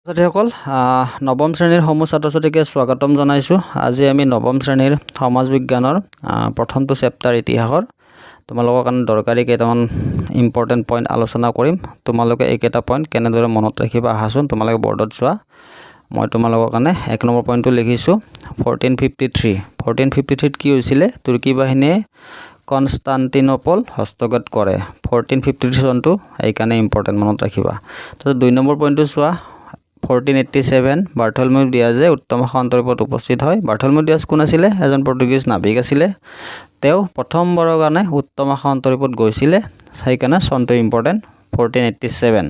ছাত্ৰীসকল নৱম শ্ৰেণীৰ সমূহ ছাত্ৰ ছাত্ৰীকে স্বাগতম জনাইছোঁ। আজি আমি নৱম শ্ৰেণীৰ সমাজ বিজ্ঞানৰ প্ৰথমটো চেপ্টাৰ ইতিহাসৰ তোমালোকৰ কাৰণে দৰকাৰী কেইটামান ইম্পৰ্টেণ্ট পইণ্ট আলোচনা কৰিম। তোমালোকে এইকেইটা পইণ্ট কেনেদৰে মনত ৰাখিবা আহাচোন। তোমালোকে বৰ্ডত চোৱা। মই তোমালোকৰ কাৰণে 1 নম্বৰ পইণ্টটো লিখিছোঁ 1453। 1453ত কি হৈছিলে? তুৰ্কী বাহিনীয়ে কনষ্টাণ্টিনোপল হস্তগত কৰে। 1453 চনটো এইকাৰণে ইম্পৰ্টেণ্ট মনত ৰাখিবা। তাৰপিছত 2 নম্বৰ পইণ্টটো চোৱা 1487 বাৰ্থলমিউ ডিয়াজে উত্তম সান্তৰীপত উপস্থিত হয়। বাৰ্থলমিউ ডিয়াজ কোন আছিলে? এজন পৰ্তুগীজ নাবিক আছিলে। তেওঁ প্ৰথমবাৰৰ কাৰণে উত্তম সান্তৰীপত গৈছিলে, সেইকাৰণে চনটো ইম্পৰ্টেণ্ট 1487।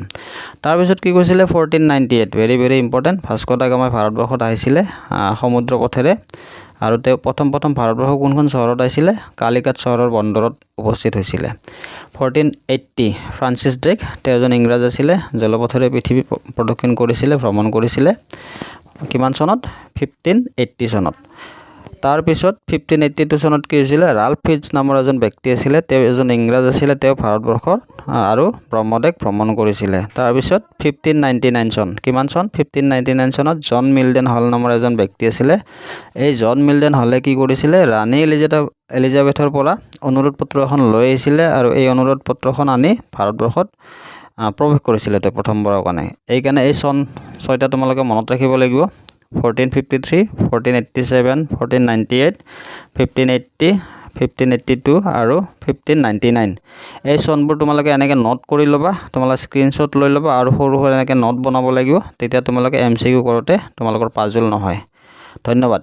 তাৰপিছত কি কৈছিলে? 1498 ভেৰি ইম্পৰ্টেণ্ট। ভাস্কো দা গামাই ভাৰতবৰ্ষত আহিছিলে সমুদ্ৰ পথেৰে, আৰু তেওঁ প্ৰথম ভাৰতবৰ্ষৰ কোনখন চহৰত আহিছিলে? কালিকাট চহৰৰ বন্দৰত উপস্থিত হৈছিলে। 1480 ফ্ৰান্সিছ ড্ৰেক, তেওঁ এজন ইংৰাজ আছিলে, জলপথেৰে পৃথিৱী প্ৰদক্ষিণ কৰিছিলে, ভ্ৰমণ কৰিছিলে। কিমান চনত? 1580 চনত। তাৰপিছত 1582 চনত কি হৈছিলে? ৰাল্ফ ফিটজ নামৰ এজন ব্যক্তি আছিলে, তেওঁ এজন ইংৰাজ আছিলে, তেওঁ ভাৰতবৰ্ষৰ আৰু ব্ৰহ্মদেশ ভ্ৰমণ কৰিছিলে। তাৰপিছত 1599 চন, কিমান চন? 1599 চনত জন মিল্ডেন হল নামৰ এজন ব্যক্তি আছিলে। এই জন মিল্ডেন হলে কি কৰিছিলে? ৰাণী এলিজাবেথৰ পৰা অনুৰোধ পত্ৰ এখন লৈ আহিছিলে, আৰু এই অনুৰোধ পত্ৰখন আনি ভাৰতবৰ্ষত প্ৰৱেশ কৰিছিলে তেওঁ প্ৰথমবাৰৰ কাৰণে। এইকাৰণে এই চন 6টা তোমালোকে মনত ৰাখিব লাগিব। 1453, 1487, 1498, 1580, 1582 আৰু 1599। এই চনবোৰ তোমালোকে এনেকৈ নোট কৰি ল'বা, তোমালোকে স্ক্ৰীনশ্বট লৈ ল'বা আৰু সৰু এনেকৈ নোট বনাব লাগিব। তেতিয়া তোমালোকে MCQ কৰোঁতে তোমালোকৰ পাজল নহয়। ধন্যবাদ।